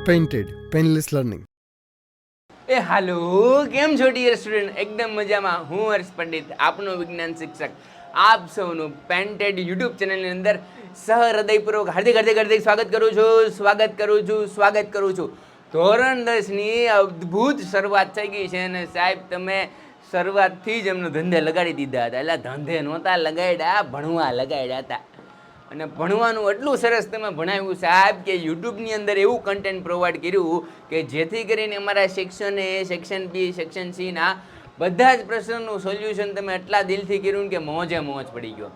Painted, Painless Learning. એ હાલો, કેમ છો dear student? એકદમ મજામાં. હું હર્ષ પંડિત, આપનો વિજ્ઞાન શિક્ષક. આપ સૌનું પેન્ટેડ યુટ્યુબ ચેનલની અંદર સહૃદયપૂર્વક હાર્દિક સ્વાગત કરું છું. ધોરણ 10ની અદ્ભુત શરૂઆત થઈ ગઈ છે અને સાહેબ તમે શરૂઆતથી જ એમનો ધંધે લગાડી દીધા હતા. એટલે ધંધે નહોતા લગાડ્યા, ભણવા લગાડ્યા હતા. અને ભણવાનું એટલું સરસ તમે ભણાવ્યું સાહેબ કે યુટ્યુબની અંદર એવું કન્ટેન્ટ પ્રોવાઈડ કર્યું કે જેથી કરીને અમારા section A, section B, section સીના બધા જ પ્રશ્નોનું સોલ્યુશન તમે એટલા દિલથી કર્યું કે મોજે મોજ પડી ગયો.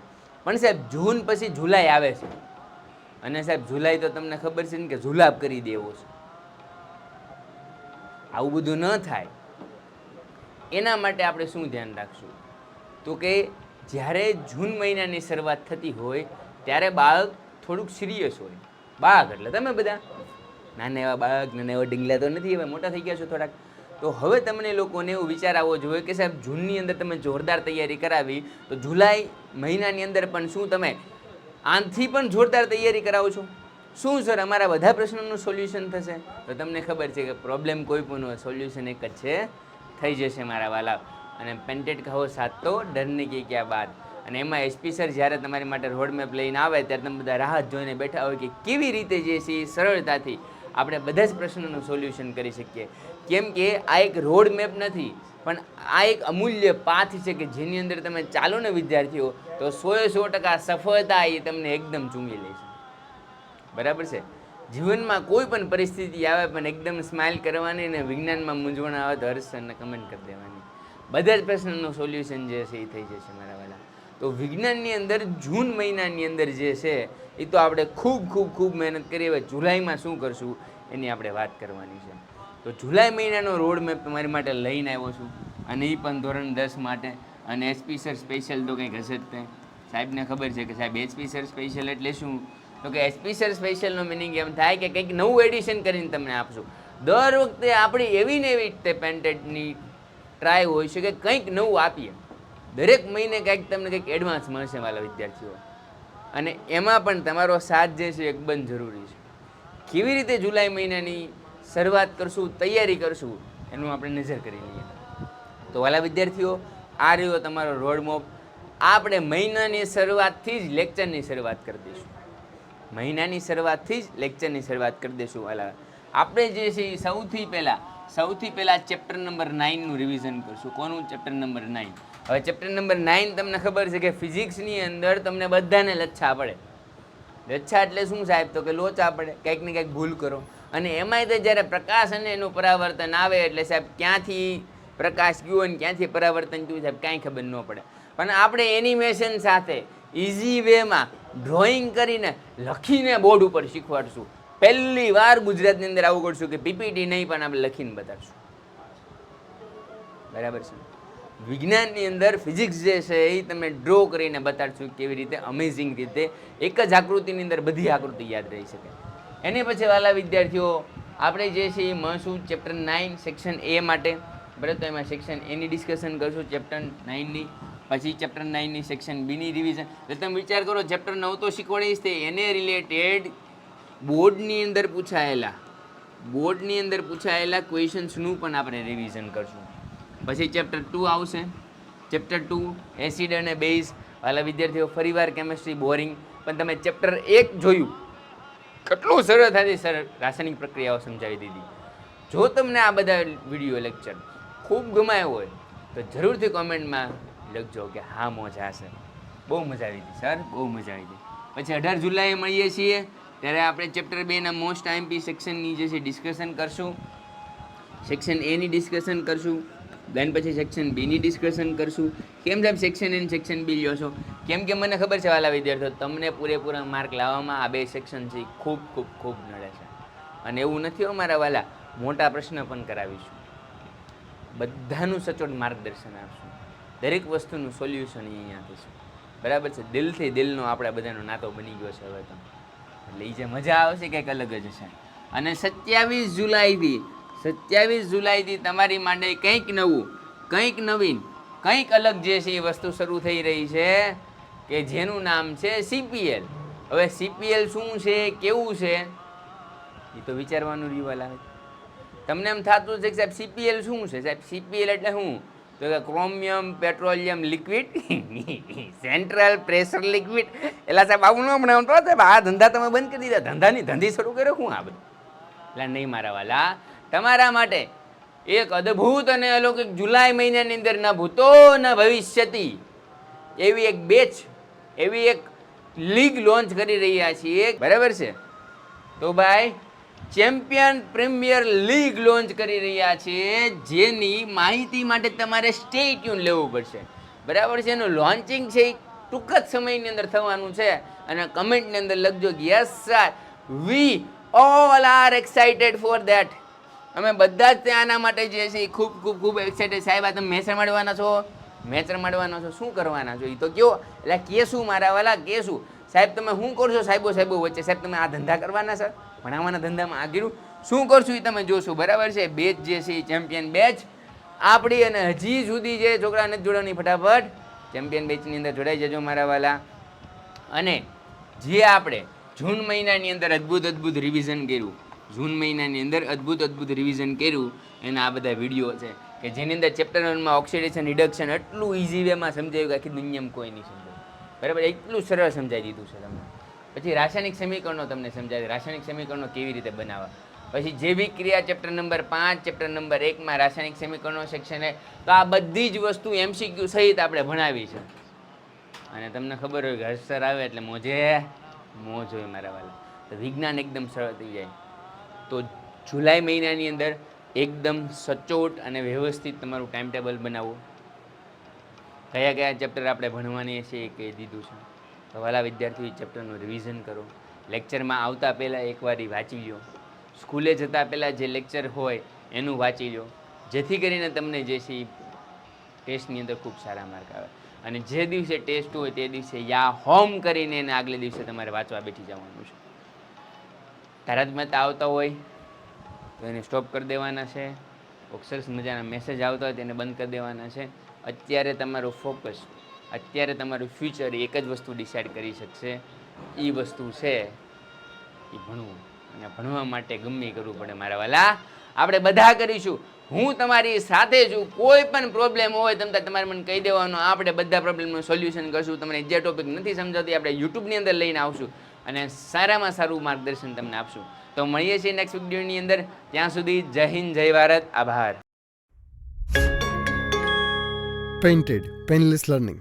પણ સાહેબ જૂન પછી જુલાઈ આવે છે અને સાહેબ જુલાઈ તો તમને ખબર છે ને કે જુલાબ કરી દેવો છે. આવું બધું ન થાય એના માટે આપણે શું ધ્યાન રાખશું તો કે જ્યારે જૂન મહિનાની શરૂઆત થતી હોય ત્યારે બાળક થોડુંક સિરિયસ હોય. બાળક એટલે તમે બધા નાના એવા બાળક, નાના એવા ડીંગલા તો નથી, હવે મોટા થઈ ગયા છો થોડાક. તો હવે તમને લોકોને એવું વિચાર આવવો જોઈએ કે સાહેબ જૂનની અંદર તમે જોરદાર તૈયારી કરાવી તો જુલાઈ મહિનાની અંદર પણ શું તમે આનાથી પણ જોરદાર તૈયારી કરાવો છો? શું સર અમારા બધા પ્રશ્નોનું સોલ્યુશન થશે? તો તમને ખબર છે કે પ્રોબ્લેમ કોઈ પણ હોય, સોલ્યુશન એક જ છે, થઈ જશે મારા વાલા. અને પેન્ટેડ કહો સાથ તો ડરને કી ક્યાં બાત. અને એમાં એસપી સર જ્યારે તમારી માટે રોડમેપ લઈને આવે ત્યારે તમે બધા રાહત જોઈને બેઠા હોય કે કેવી રીતે જે છે એ સરળતાથી આપણે બધા જ પ્રશ્નોનું સોલ્યુશન કરી શકીએ. કેમ કે આ એક રોડ મેપ નથી પણ આ એક અમૂલ્ય પાથ છે કે જેની અંદર તમે ચાલો ને વિદ્યાર્થીઓ તો 100% સફળતા એ તમને એકદમ ચૂમી લે છે. બરાબર છે? જીવનમાં કોઈ પણ પરિસ્થિતિ આવે પણ એકદમ સ્માઇલ કરવાની અને વિજ્ઞાનમાં મૂંઝવણ આવે તો હર્ષને કમેન્ટ કરી દેવાની. બધા જ પ્રશ્નનું સોલ્યુશન જે છે એ થઈ જશે મારા વાલા. તો વિજ્ઞાનની અંદર જૂન મહિનાની અંદર જે છે એ તો આપણે ખૂબ મહેનત કરી. હવે જુલાઈમાં શું કરશું એની આપણે વાત કરવાની છે. તો જુલાઈ મહિનાનો રોડ મેપ તમારી માટે લઈને આવ્યો છું અને એ પણ ધોરણ 10 માટે. અને એસપી સર સ્પેશિયલ તો કંઈક હશે જ તે. સાહેબને ખબર છે કે સાહેબ એસપી સર સ્પેશિયલ એટલે શું? તો કે એસપી સર સ્પેશિયલનો મિનિંગ એમ થાય કે કંઈક નવું એડિશન કરીને તમને આપશું. દર વખતે આપણી એવી ને એવી તે પેન્ટેડની ટ્રાય હોય છે કે કંઈક નવું આપીએ. દરેક મહિને કંઈક તમને કંઈક એડવાન્સ મળશે વાલા વિદ્યાર્થીઓ. અને એમાં પણ તમારો સાથ જે છે એકદમ જરૂરી છે. કેવી રીતે જુલાઈ મહિનાની શરૂઆત કરશું, તૈયારી કરશું એનું આપણે નજર કરી લઈએ. તો વાલા વિદ્યાર્થીઓ આ રહ્યો તમારો રોડ મેપ. આપણે મહિનાની શરૂઆતથી જ લેક્ચરની શરૂઆત કરી દઈશું. મહિનાની શરૂઆતથી જ લેક્ચરની શરૂઆત કરી દઈશું વાલા. આપણે જે છે એ સૌથી પહેલાં ચેપ્ટર નંબર 9નું રિવિઝન કરશું. કોનું? Chapter number 9. હવે ચેપ્ટર નંબર 9 તમને ખબર છે કે ફિઝિક્સની અંદર તમને બધાને લચ્છા પડે. લચ્છા એટલે શું સાહેબ? તો કે લોચા પડે, કંઈક ને કંઈક ભૂલ કરો. અને એમાંય તો જ્યારે પ્રકાશ અને એનું પરાવર્તન આવે એટલે સાહેબ ક્યાંથી પ્રકાશ ગયો અને ક્યાંથી પરાવર્તન થયું સાહેબ કાંઈ ખબર ન પડે. પણ આપણે એનિમેશન સાથે ઇઝી વેમાં ડ્રોઈંગ કરીને લખીને બોર્ડ ઉપર શીખવાડશું. પહેલી વાર ગુજરાતની અંદર આવું કરશું કે પીપીટી નહીં પણ આપણે લખીને બતાડશું. બરાબર છે? વિજ્ઞાનની અંદર ફિઝિક્સ જે છે એ તમે ડ્રો કરીને બતાડશું કેવી રીતે અમેઝિંગ રીતે એક જ આકૃતિની અંદર બધી આકૃતિ યાદ રહી શકે. એની પછી વાલા વિદ્યાર્થીઓ આપણે જે છે એ મળશું ચેપ્ટર 9 સેક્શન એ માટે. બરાબર? તો એમાં સેક્શન એની ડિસ્કશન કરશું ચેપ્ટર 9ની. પછી ચેપ્ટર 9ની સેક્શન બીની રિવિઝન. એટલે તમે વિચાર કરો ચેપ્ટર 9 તો શીખવાડીશ તે એને રિલેટેડ બોર્ડની અંદર પૂછાયેલા ક્વેશ્ચન્સનું પણ આપણે રિવિઝન કરશું. પછી ચેપ્ટર 2 આવશે. ચેપ્ટર 2 એસિડ અને બેઝ. વાલા વિદ્યાર્થીઓ ફરીવાર કેમેસ્ટ્રી બોરિંગ, પણ તમે ચેપ્ટર 1 જોયું કેટલું સરળતાથી રાસાયણિક પ્રક્રિયાઓ સમજાવી દીધી. જો તમને આ બધા વિડીયો લેક્ચર ખૂબ ગમાયો હોય તો જરૂરથી કોમેન્ટમાં લખજો કે હા મોજા સર, બહુ મજા આવી હતી સર, બહુ મજા આવી હતી. પછી 18 જુલાઈએ મળીએ છીએ ત્યારે આપણે ચેપ્ટર 2ના મોસ્ટ આઈએમપી સેક્શનની જે છે ડિસ્કશન કરશું. સેક્શન એની ડિસ્કશન કરશું. દેન પછી સેક્શન બીની ડિસ્કશન કરશું. કેમ સાહેબ સેક્શન એ સેક્શન બી લ્યો છો? કેમ કે મને ખબર છે વાલા વિદ્યાર્થીઓ તમને પૂરેપૂરા માર્ક લાવવામાં આ બે સેક્શન છે ખૂબ નડે છે. અને એવું નથી અમારા વાલા, મોટા પ્રશ્ન પણ કરાવીશું, બધાનું સચોટ માર્ગદર્શન આપશું, દરેક વસ્તુનું સોલ્યુશન અહીંયા આપીશું. બરાબર છે? દિલનો આપણા બધાનો નાતો બની ગયો છે હવે તો. એટલે એ જે મજા આવશે કંઈક અલગ જ છે. અને 27 જુલાઈથી તમારી માટે કંઈક નવું, કંઈક નવીન, કંઈક અલગ જે છે એ વસ્તુ શરૂ થઈ રહી છે કે જેનું નામ છે સીપીએલ. હવે સીપીએલ શું છે, કેવું છે એ તો વિચારવાનું રહ્યું વાલા. તમને એમ થતું છે કે સાહેબ CPL શું છે? સાહેબ CPL એટલે શું? તો કે chromium petroleum liquid central pressure liquid. એટલે સાહેબ આવું ન બનાવતો સાહેબ, આ ધંધા તમે બંધ કરી દીધા, ધંધાની ધંધી શરૂ કર્યો શું આ બધું? એટલે નહીં મારા વાલા, તમારા માટે એક અદ્ભુત અને અલૌકિક જુલાઈ મહિનાની અંદર ન ભૂતો ન ભવિષ્યથી એવી એક બેચ, એવી એક લીગ લોન્ચ કરી રહ્યા છીએ, બરાબર છે? તો ભાઈ ચેમ્પિયન પ્રીમિયર લીગ લોન્ચ કરી રહ્યા છીએ, જેની માહિતી માટે તમારે સ્ટે ટ્યુન લેવું પડશે, બરાબર છે? એનું લોન્ચિંગ છે એ ટૂંક જ સમયની અંદર થવાનું છે. અને કમેન્ટની અંદર લખજો yes sir, we all are excited for that. અમે બધા જ આના માટે જે છે એ ખૂબ ખૂબ ખૂબ એક્સાઇટેડ. સાહેબ આ તમે મેચ રમાડવાના છો? મેચ રમાડવાના છો? શું કરવાના છો એ તો કયો. એટલે કેશું મારા વાલા, કેશું. સાહેબ તમે શું કરશો સાહેબો વચ્ચે? સાહેબ તમે આ ધંધા કરવાના સર, ભણાવવાના ધંધામાં આગળ શું કરશું એ તમે જોશો, બરાબર છે? બેચ જે છે એ ચેમ્પિયન બેચ આપણી, અને હજી સુધી જે છોકરા નથી જોડાવાની ફટાફટ ચેમ્પિયન બેચની અંદર જોડાઈ જજો મારા વાલા. અને જે આપણે જૂન મહિનાની અંદર અદ્ભુત રિવિઝન કર્યું, જૂન મહિનાની અંદર અદ્ભુત રિવિઝન કર્યું, એના આ બધા વિડીયો છે કે જેની અંદર ચેપ્ટર 1માં ઓક્સિડેશન રિડક્શન એટલું ઇઝી વેમાં સમજાવ્યું કે આખી દુનિયામાં કોઈ નહીં સમજાયું, બરાબર? એટલું સરળ સમજાવી દીધું છે તમને. પછી રાસાયણિક સમીકરણો તમને સમજાવે, રાસાયણિક સમીકરણો કેવી રીતે બનાવવા. પછી જૈવિક ક્રિયા ચેપ્ટર નંબર 5, ચેપ્ટર નંબર 1માં રાસાયણિક સમીકરણો સેક્શન. તો આ બધી જ વસ્તુ MCQ સહિત આપણે ભણાવી છે. અને તમને ખબર હોય કે હર્ષર આવે એટલે મોજ હોય મારા વાલા. તો વિજ્ઞાન એકદમ સરળ થઈ જાય. તો જુલાઈ મહિનાની અંદર એકદમ સચોટ અને વ્યવસ્થિત તમારું ટાઈમ ટેબલ બનાવો. કયા કયા ચેપ્ટર આપણે ભણવાની છે એ કહી દીધું છે. તો વાલા વિદ્યાર્થીઓ ચેપ્ટરનું રિવિઝન કરો. લેક્ચરમાં આવતા પહેલાં એકવાર વાંચી લો. સ્કૂલે જતાં પહેલાં જે લેક્ચર હોય એનું વાંચી લો, જેથી કરીને તમને જે છે એ ટેસ્ટની અંદર ખૂબ સારા માર્ક આવે. અને જે દિવસે ટેસ્ટ હોય તે દિવસે યા હોમ કરીને એને આગલે દિવસે તમારે વાંચવા બેઠી જવાનું છે. તારક મહેતા આવતા હોય તો એને સ્ટોપ કરી દેવાના છે. સરસ મજાના મેસેજ આવતા હોય તેને બંધ કરી દેવાના છે. અત્યારે તમારું ફોકસ, અત્યારે તમારું ફ્યુચર એક જ વસ્તુ ડિસાઇડ કરી શકશે, એ વસ્તુ છે એ ભણવું. અને ભણવા માટે ગમે કરવું પડે મારા વાલા, આપણે બધા કરીશું. હું તમારી સાથે છું. કોઈ પણ પ્રોબ્લેમ હોય તમારે મને કહી દેવાનો, આપણે બધા પ્રોબ્લેમનું સોલ્યુશન કરશું. તમને જે ટોપિક નથી સમજાતી આપણે યુટ્યુબની અંદર લઈને આવશું અને સારામાં સારું માર્ગદર્શન તમને આપશું. તો મળીએ છીએ નેક્સ્ટ વિડીયોની અંદર. ત્યાં સુધી જય હિન્દ, જય ભારત, આભાર. Painted Painless Learning.